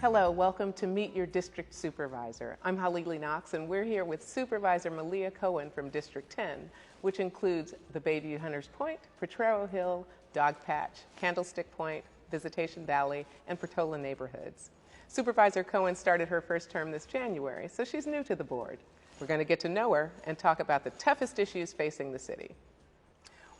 Hello, welcome to Meet Your District Supervisor. I'm Halili Knox, and we're here with Supervisor Malia Cohen from District 10, which includes the Bayview Hunters Point, Potrero Hill, Dog Patch, Candlestick Point, Visitation Valley, and Portola neighborhoods. Supervisor Cohen started her first term this January, so she's new to the board. We're going to get to know her and talk about the toughest issues facing the city.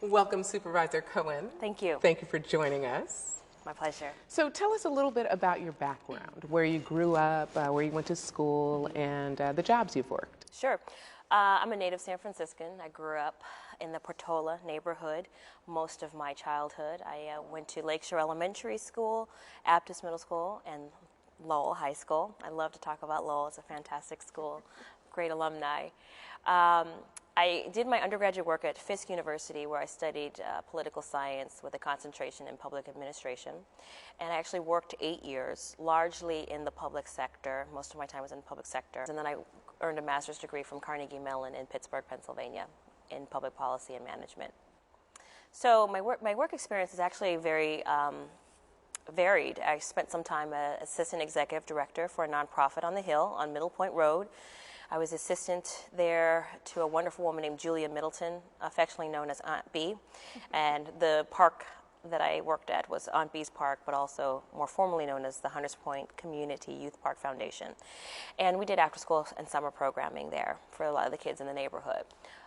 Welcome, Supervisor Cohen. Thank you. Thank you for joining us. My pleasure. So tell us a little bit about your background, where you grew up, where you went to school, and the jobs you've worked. Sure. I'm a native San Franciscan. I grew up in the Portola neighborhood most of my childhood. I went to Lakeshore Elementary School, Aptus Middle School, and Lowell High School. I love to talk about Lowell. It's a fantastic school, great alumni. I did my undergraduate work at Fisk University, where I studied political science with a concentration in public administration. And I actually worked 8 years, largely in the public sector. Most of my time was in the public sector. And then I earned a master's degree from Carnegie Mellon in Pittsburgh, Pennsylvania, in public policy and management. So my work experience is actually very varied. I spent some time as assistant executive director for a nonprofit on the Hill on Middle Point Road. I was assistant there to a wonderful woman named Julia Middleton, affectionately known as Aunt B. And the park that I worked at was Aunt B's Park, but also more formally known as the Hunters Point Community Youth Park Foundation. And we did after-school and summer programming there for a lot of the kids in the neighborhood.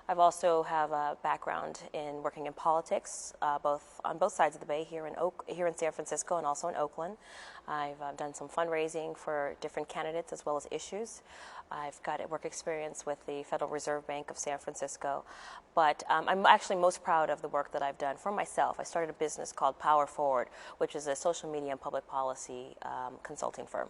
I've also have a background in working in politics, on both sides of the Bay, here in San Francisco and also in Oakland. I've done some fundraising for different candidates as well as issues. I've got work experience with the Federal Reserve Bank of San Francisco, but I'm actually most proud of the work that I've done for myself. I started a business called Power Forward, which is a social media and public policy consulting firm.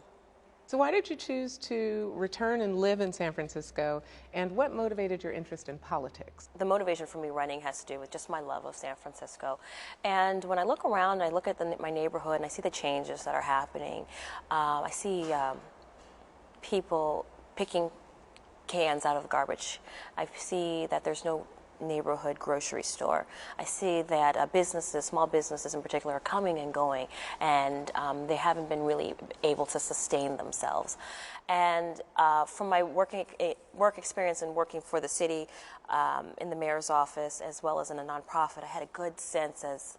So why did you choose to return and live in San Francisco, and what motivated your interest in politics? The motivation for me running has to do with just my love of San Francisco. And when I look around, I look at my neighborhood and I see the changes that are happening. I see people picking cans out of the garbage. I see that there's no neighborhood grocery store. I see that small businesses in particular, are coming and going, and they haven't been really able to sustain themselves. And from my work experience in working for the city in the mayor's office as well as in a nonprofit, I had a good sense as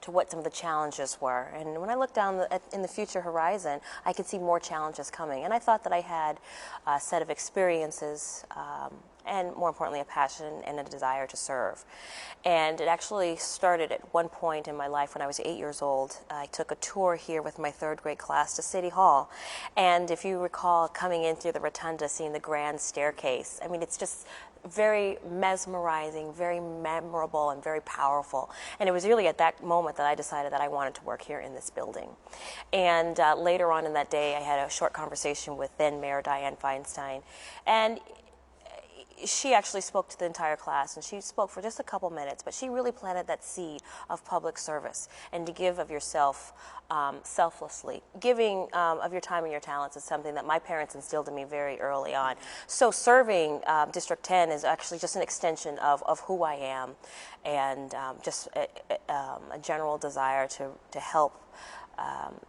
to what some of the challenges were. And when I looked down in the future horizon, I could see more challenges coming. And I thought that I had a set of experiences and more importantly, a passion and a desire to serve. And it actually started at one point in my life when I was 8 years old. I took a tour here with my third grade class to City Hall. And if you recall coming in through the rotunda, seeing the grand staircase, I mean, it's just very mesmerizing, very memorable, and very powerful. And it was really at that moment that I decided that I wanted to work here in this building. And later on in that day, I had a short conversation with then Mayor Dianne Feinstein. And she actually spoke to the entire class, and she spoke for just a couple minutes, but she really planted that seed of public service and to give of yourself selflessly. Giving of your time and your talents is something that my parents instilled in me very early on. So serving District 10 is actually just an extension of who I am, and just a general desire to help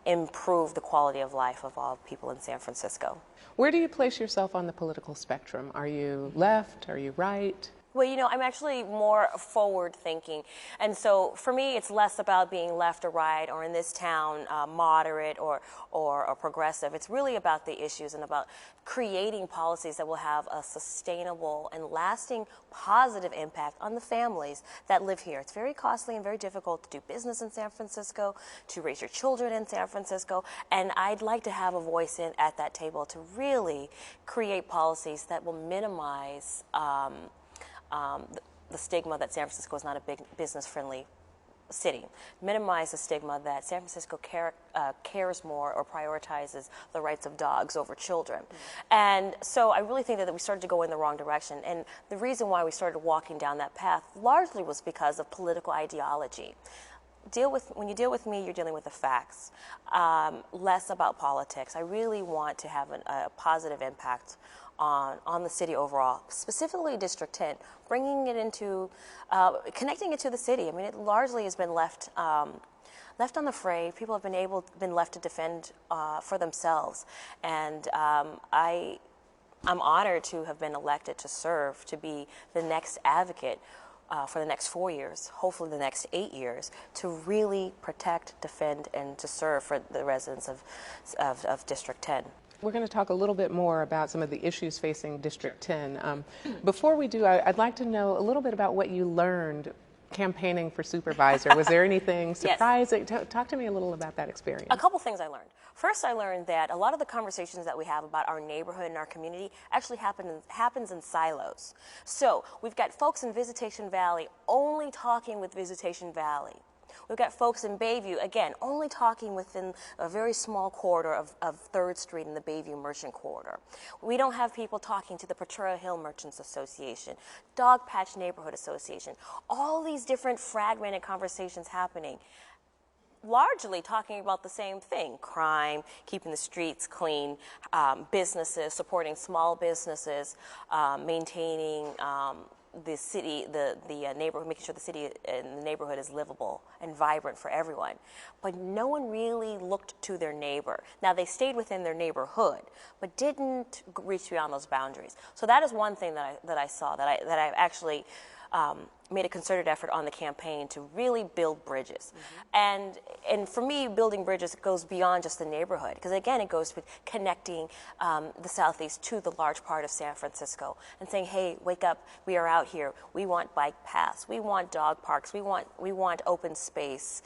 improve the quality of life of all people in San Francisco. Where do you place yourself on the political spectrum? Are you left? Are you right? Well, you know, I'm actually more forward thinking. And so for me, it's less about being left or right, or in this town, moderate or progressive. It's really about the issues and about creating policies that will have a sustainable and lasting positive impact on the families that live here. It's very costly and very difficult to do business in San Francisco, to raise your children in San Francisco, and I'd like to have a voice at that table to really create policies that will minimize the stigma that San Francisco is not a big business-friendly city. Minimize the stigma that San Francisco cares more or prioritizes the rights of dogs over children. And so I really think that we started to go in the wrong direction. And the reason why we started walking down that path largely was because of political ideology. When you deal with me, you're dealing with the facts, less about politics. I really want to have a positive impact on the city overall, specifically District 10, bringing it into, connecting it to the city. I mean, it largely has been left left on the fray. People have been left to defend for themselves, and I'm honored to have been elected to serve, to be the next advocate for the next 4 years, hopefully the next 8 years, to really protect, defend, and to serve for the residents of District 10. We're going to talk a little bit more about some of the issues facing District 10. Before we do, I'd like to know a little bit about what you learned campaigning for supervisor. Was there anything surprising? Yes. Talk to me a little about that experience. A couple things I learned. First, I learned that a lot of the conversations that we have about our neighborhood and our community actually happens in silos. So we've got folks in Visitation Valley only talking with Visitation Valley. We've got folks in Bayview, again, only talking within a very small corridor of 3rd Street in the Bayview Merchant Corridor. We don't have people talking to the Potrero Hill Merchants Association, Dogpatch Neighborhood Association, all these different fragmented conversations happening, largely talking about the same thing: crime, keeping the streets clean, businesses, supporting small businesses, maintaining the city, the neighborhood, making sure the city and the neighborhood is livable and vibrant for everyone. But no one really looked to their neighbor. Now, they stayed within their neighborhood, but didn't reach beyond those boundaries. So that is one thing that I saw, that I actually made a concerted effort on the campaign to really build bridges. Mm-hmm. And for me, building bridges goes beyond just the neighborhood, because again, it goes with connecting the Southeast to the large part of San Francisco and saying, hey, wake up, we are out here. We want bike paths. We want dog parks. We want open space.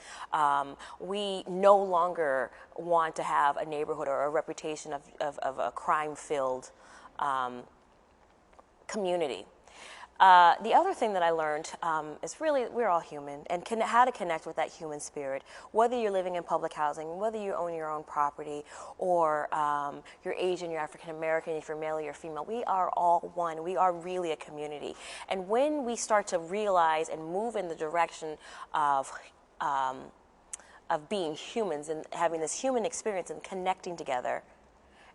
We no longer want to have a neighborhood or a reputation of a crime-filled community. The other thing that I learned is really we're all human, and how to connect with that human spirit. Whether you're living in public housing, whether you own your own property, or you're Asian, you're African American, if you're male or you're female, we are all one. We are really a community. And when we start to realize and move in the direction of being humans and having this human experience and connecting together,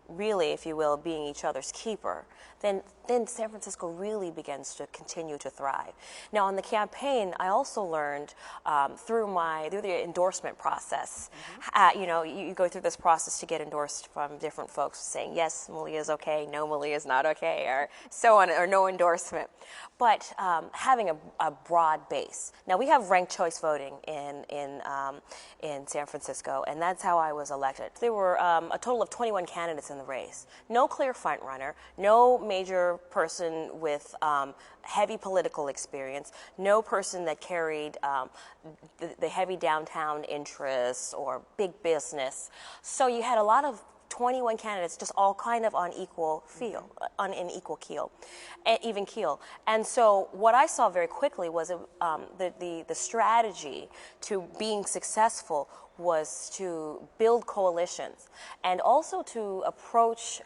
really, if you will, being each other's keeper, then San Francisco really begins to continue to thrive. Now, on the campaign, I also learned through the endorsement process. Mm-hmm. You go through this process to get endorsed from different folks saying, yes, Malia is okay, no, Malia is not okay, or so on, or no endorsement. But having a broad base. Now, we have ranked choice voting in San Francisco, and that's how I was elected. There were a total of 21 candidates in the race. No clear front runner, no major person with heavy political experience, no person that carried the heavy downtown interests or big business. So you had a lot of 21 candidates just all kind of on equal feel, on an equal keel, even keel. And so what I saw very quickly was the strategy to being successful was to build coalitions and also to approach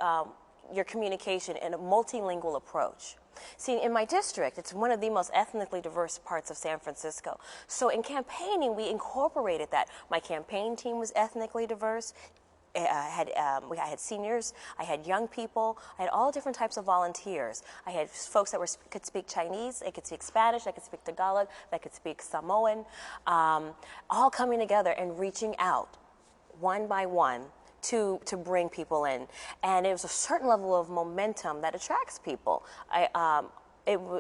your communication in a multilingual approach. See, in my district, it's one of the most ethnically diverse parts of San Francisco. So in campaigning, we incorporated that. My campaign team was ethnically diverse. I had seniors, I had young people, I had all different types of volunteers. I had folks that could speak Chinese, they could speak Spanish, they could speak Tagalog, they could speak Samoan, all coming together and reaching out one by one to bring people in. And it was a certain level of momentum that attracts people.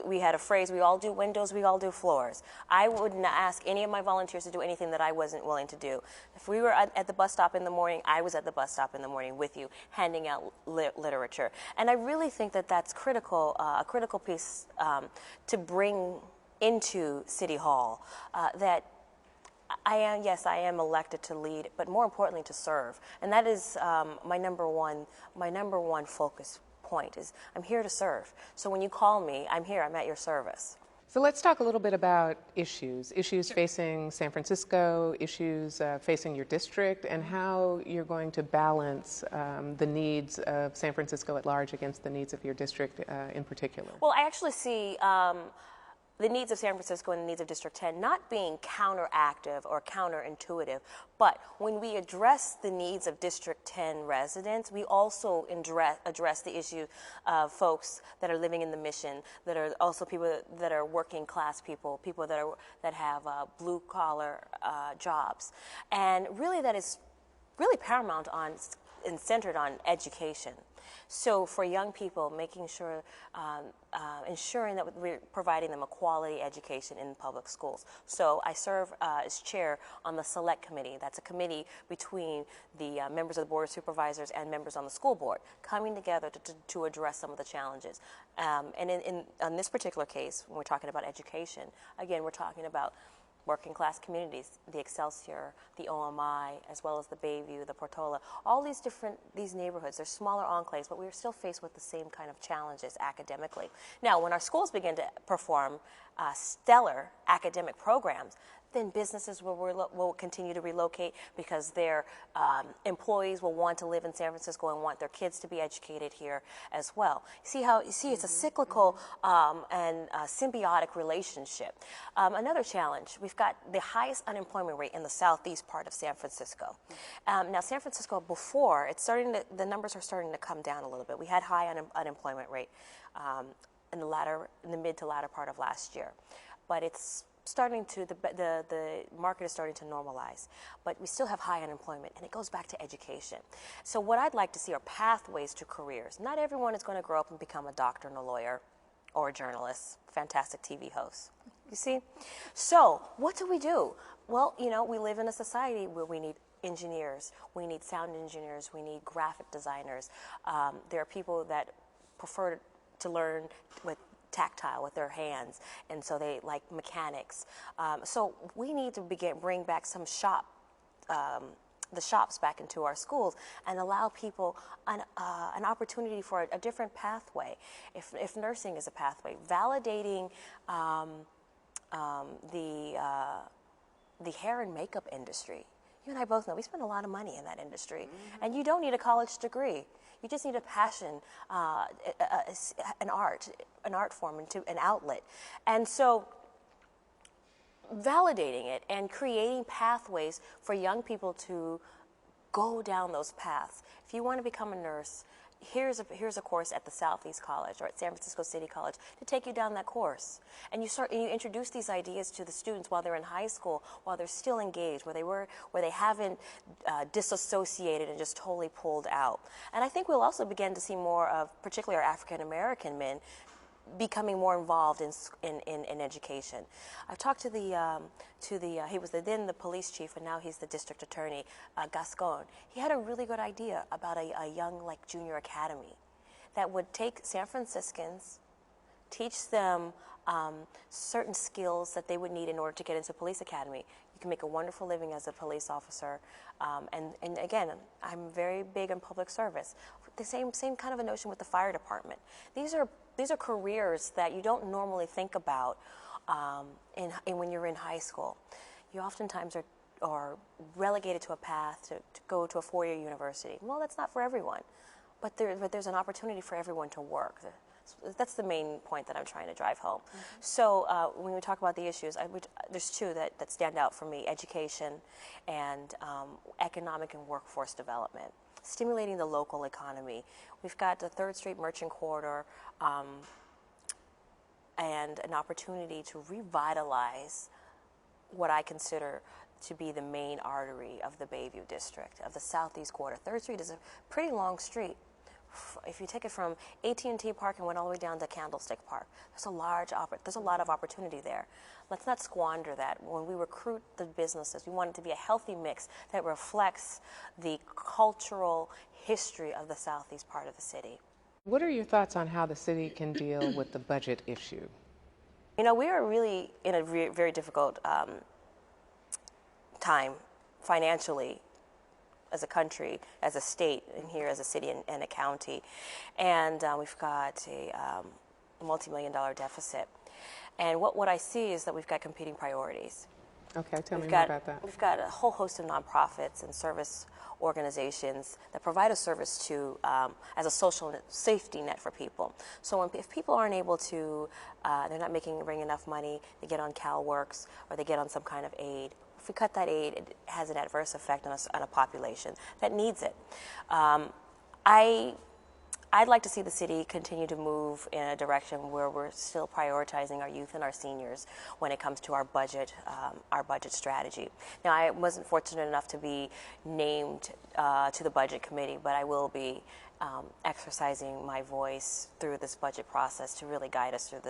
We had a phrase, we all do windows, we all do floors. I wouldn't ask any of my volunteers to do anything that I wasn't willing to do. If we were at the bus stop in the morning, I was at the bus stop in the morning with you, handing out literature. And I really think that that's critical, a critical piece to bring into City Hall, that I am elected to lead, but more importantly to serve. And that is my number one focus point is I'm here to serve. So when you call me, I'm here, I'm at your service. So let's talk a little bit about issues facing San Francisco, issues facing your district, and how you're going to balance the needs of San Francisco at large against the needs of your district in particular. Well, I actually see the needs of San Francisco and the needs of District 10 not being counteractive or counterintuitive, but when we address the needs of District 10 residents, we also address the issue of folks that are living in the Mission, that are also people that are working class people, people that have blue collar jobs, and really that is really paramount on and centered on education. So for young people, making sure, ensuring that we're providing them a quality education in public schools. So I serve as chair on the Select Committee. That's a committee between the members of the Board of Supervisors and members on the school board, coming together to address some of the challenges. And on this particular case, when we're talking about education, again, we're talking about working class communities, the Excelsior, the OMI, as well as the Bayview, the Portola, all these neighborhoods, they're smaller enclaves, but we're still faced with the same kind of challenges academically. Now, when our schools begin to perform stellar academic programs, then businesses will continue to relocate because their employees will want to live in San Francisco and want their kids to be educated here as well. You see it's a cyclical and symbiotic relationship. Another challenge, we've got the highest unemployment rate in the southeast part of San Francisco. Now, San Francisco, before, the numbers are starting to come down a little bit. We had high unemployment rate in the mid to latter part of last year, but it's starting to, the market is starting to normalize, but we still have high unemployment, and it goes back to education. So what I'd like to see are pathways to careers. Not everyone is going to grow up and become a doctor and a lawyer or a journalist, fantastic TV host. You see? So what do? Well, we live in a society where we need engineers, we need sound engineers, we need graphic designers. There are people that prefer to learn with tactile with their hands, and so they like mechanics. So we need to bring back some the shops back into our schools and allow people an opportunity for a different pathway. If nursing is a pathway, validating the hair and makeup industry. You and I both know we spend a lot of money in that industry, and you don't need a college degree. You just need a passion, an art form, an outlet. And so validating it and creating pathways for young people to go down those paths. If you want to become a nurse, here's a course at the Southeast College or at San Francisco City College to take you down that course. And you introduce these ideas to the students while they're in high school, while they're still engaged, where they haven't disassociated and just totally pulled out. And I think we'll also begin to see more of, particularly our African American men, becoming more involved in education. I've talked to he was then the police chief, and now he's the district attorney, Gascon. He had a really good idea about a young junior academy that would take San Franciscans, teach them certain skills that they would need in order to get into police academy. You can make a wonderful living as a police officer, and again, I'm very big on public service. The same kind of a notion with the fire department. These are careers that you don't normally think about when you're in high school. You oftentimes are relegated to a path to go to a four-year university. Well, that's not for everyone, but there's an opportunity for everyone to work. That's the main point that I'm trying to drive home. So when we talk about the issues, there's two that stand out for me: education and economic and workforce development. Stimulating the local economy. We've got the 3rd Street Merchant Corridor and an opportunity to revitalize what I consider to be the main artery of the Bayview district, of the southeast quarter. 3rd Street is a pretty long street. If you take it from AT&T Park and went all the way down to Candlestick Park, there's a lot of opportunity there. Let's not squander that. When we recruit the businesses, we want it to be a healthy mix that reflects the cultural history of the southeast part of the city. What are your thoughts on how the city can deal with the budget issue? We are really in a very difficult time financially, as a country, as a state, and here as a city and a county. And we've got a multi-million-dollar deficit. And what I see is that we've got competing priorities. Okay, tell me more about that. We've got a whole host of nonprofits and service organizations that provide a service to as a social safety net for people. So if people aren't able to, they're not bringing enough money, they get on CalWorks or they get on some kind of aid. If we cut that aid, it has an adverse effect on a population that needs it. I'd like to see the city continue to move in a direction where we're still prioritizing our youth and our seniors when it comes to our budget strategy. Now, I wasn't fortunate enough to be named to the budget committee, but I will be exercising my voice through this budget process to really guide us through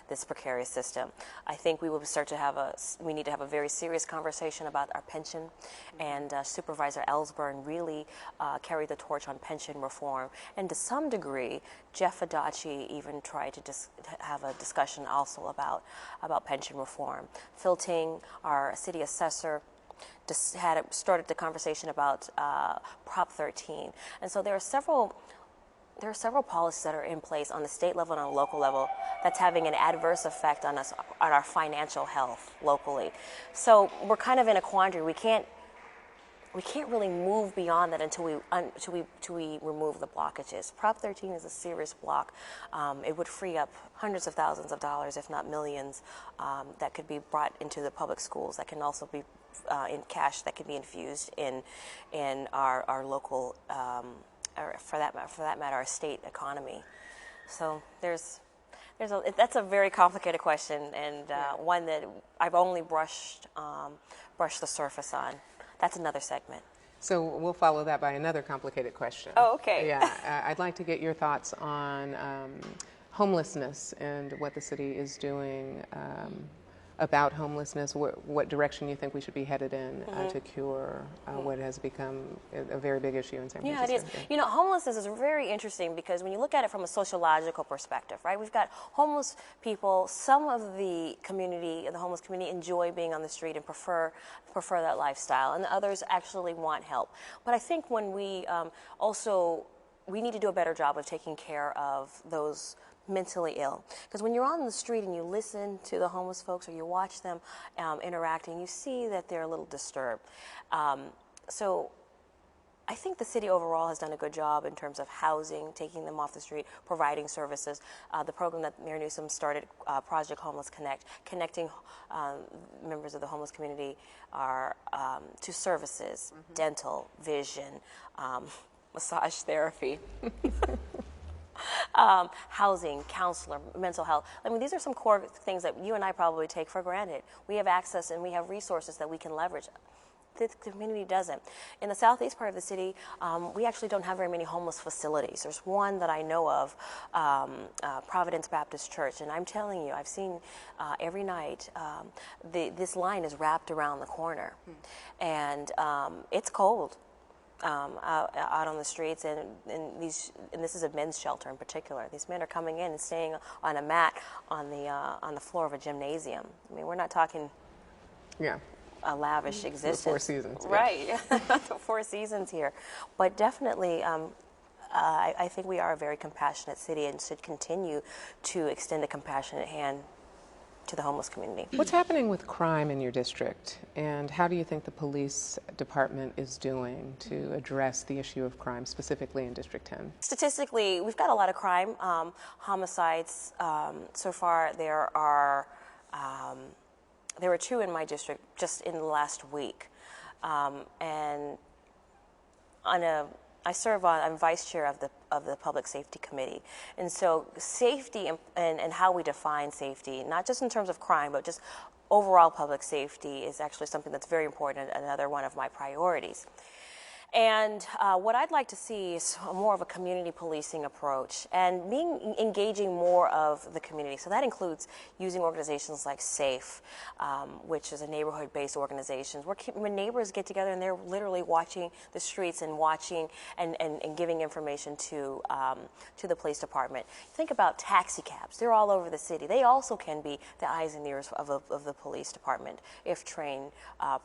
this precarious system. I think we need to have a very serious conversation about our pension, and Supervisor Ellsburn really carried the torch on pension reform, and to some degree, Jeff Adachi even tried to have a discussion also about pension reform. Phil Ting, our city assessor, just started the conversation about Prop 13, and so there are several policies that are in place on the state level and on the local level that's having an adverse effect on our financial health locally. So we're kind of in a quandary. We can't really move beyond that until we remove the blockages. Prop 13 is a serious block. It would free up hundreds of thousands of dollars, if not millions, that could be brought into the public schools. That can also be in cash that can be infused in our local, or for that matter, our state economy. So that's a very complicated question, and one that I've only brushed the surface on. That's another segment. So we'll follow that by another complicated question. Oh, okay. Yeah, I'd like to get your thoughts on homelessness and what the city is doing about homelessness, what direction you think we should be headed in to cure what has become a very big issue in San Francisco. Yeah, it is. You know, homelessness is very interesting because when you look at it from a sociological perspective, right? We've got homeless people. Some of the homeless community enjoy being on the street and prefer that lifestyle, and others actually want help. But I think when we need to do a better job of taking care of those mentally ill, because when you're on the street and you listen to the homeless folks or you watch them interacting, you see that they're a little disturbed. So I think the city overall has done a good job in terms of housing, taking them off the street, providing services. The program that Mayor Newsom started, Project Homeless Connect, connecting members of the homeless community to services, dental, vision, massage therapy. Housing, counselor, mental health. I mean, these are some core things that you and I probably take for granted. We have access and we have resources that we can leverage. The community doesn't. In the southeast part of the city, we actually don't have very many homeless facilities. There's one that I know of, Providence Baptist Church, and I'm telling you, I've seen every night this line is wrapped around the corner, and it's cold. Out on the streets, and this is a men's shelter in particular. These men are coming in and staying on a mat on the floor of a gymnasium. I mean, we're not talking a lavish existence. The Four Seasons, right? The Four Seasons here, but definitely. I think we are a very compassionate city and should continue to extend a compassionate hand to the homeless community. What's happening with crime in your district, and how do you think the police department is doing to address the issue of crime, specifically in District 10? Statistically, we've got a lot of crime, homicides. So far, there were 2 in my district just in the last week, and I'm vice chair of the Public Safety Committee. And so safety and how we define safety, not just in terms of crime, but just overall public safety is actually something that's very important, another one of my priorities. And what I'd like to see is more of a community policing approach and engaging more of the community. So that includes using organizations like SAFE, which is a neighborhood-based organization, where neighbors get together and they're literally watching the streets and watching and giving information to the police department. Think about taxi cabs. They're all over the city. They also can be the eyes and ears of the police department if trained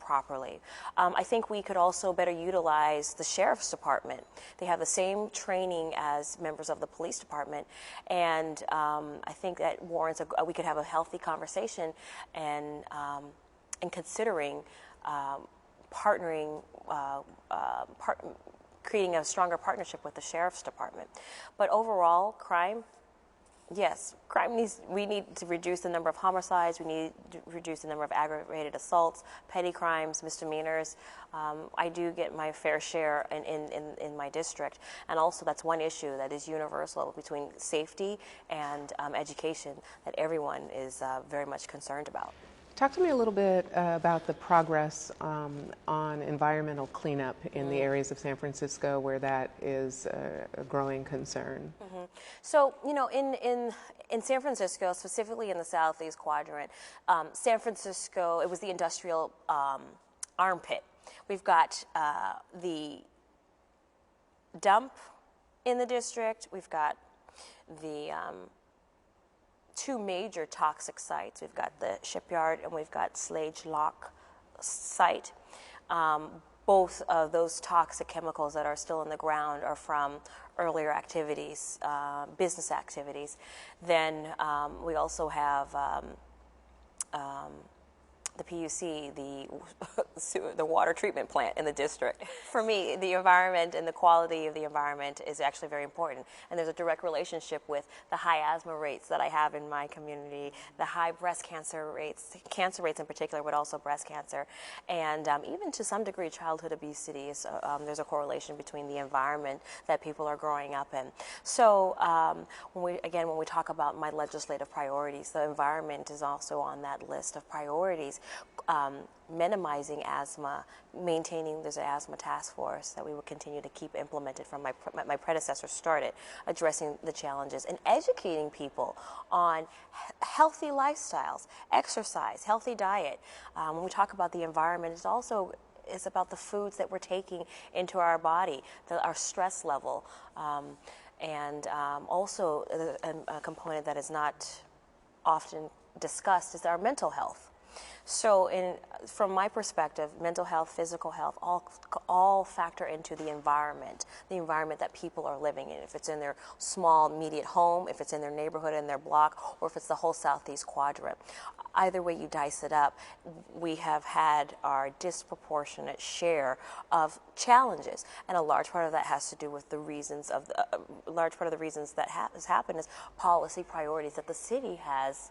properly. I think we could also better utilize the sheriff's department. They have the same training as members of the police department, and I think that warrants we could have a healthy conversation and and considering partnering, creating a stronger partnership with the Sheriff's Department. But overall, crime, yes, we need to reduce the number of homicides, we need to reduce the number of aggravated assaults, petty crimes, misdemeanors. I do get my fair share in my district, and also that's one issue that is universal between safety and education that everyone is very much concerned about. Talk to me a little bit about the progress on environmental cleanup in the areas of San Francisco where that is a growing concern. So, you know, in San Francisco, specifically in the southeast quadrant, San Francisco, it was the industrial armpit. We've got the dump in the district. We've got the two major toxic sites. We've got the shipyard and we've got Slage Lock site. Both of those toxic chemicals that are still in the ground are from earlier activities, business activities. Then we also have the PUC, the water treatment plant in the district. For me, the environment and the quality of the environment is actually very important. And there's a direct relationship with the high asthma rates that I have in my community, the high breast cancer rates in particular, but also breast cancer, and even to some degree childhood obesity. There's a correlation between the environment that people are growing up in. So when we talk about my legislative priorities, the environment is also on that list of priorities. Minimizing asthma, maintaining there's an asthma task force that we will continue to keep implemented from my predecessor started, addressing the challenges and educating people on healthy lifestyles, exercise, healthy diet. When we talk about the environment, it's about the foods that we're taking into our body, our stress level, and also a component that is not often discussed is our mental health. So from my perspective, mental health, physical health, all factor into the environment that people are living in. If it's in their small, immediate home, if it's in their neighborhood, in their block, or if it's the whole southeast quadrant. Either way you dice it up, we have had our disproportionate share of challenges. And a large part of that has to do with the reasons that has happened is policy priorities that the city has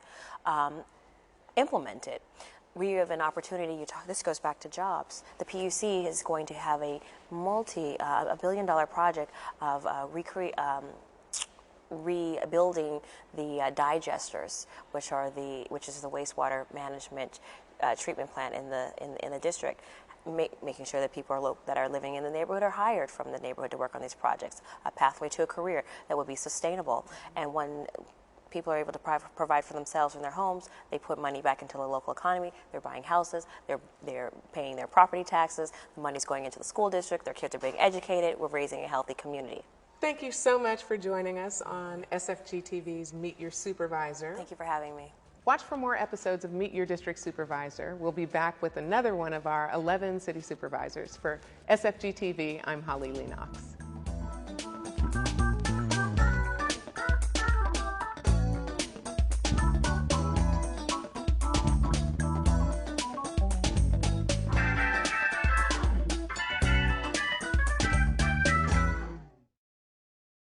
implemented. We have an opportunity, this goes back to jobs. The PUC is going to have a $1 billion project of rebuilding the digesters, which is the wastewater management treatment plant in the district. Making sure that people that are living in the neighborhood are hired from the neighborhood to work on these projects. A pathway to a career that will be sustainable. And when people are able to provide for themselves in their homes, they put money back into the local economy, they're buying houses, they're paying their property taxes, the money's going into the school district, their kids are being educated, we're raising a healthy community. Thank you so much for joining us on SFG TV's Meet Your Supervisor. Thank you for having me. Watch for more episodes of Meet Your District Supervisor. We'll be back with another one of our 11 city supervisors. For SFG TV, I'm Halili Knox.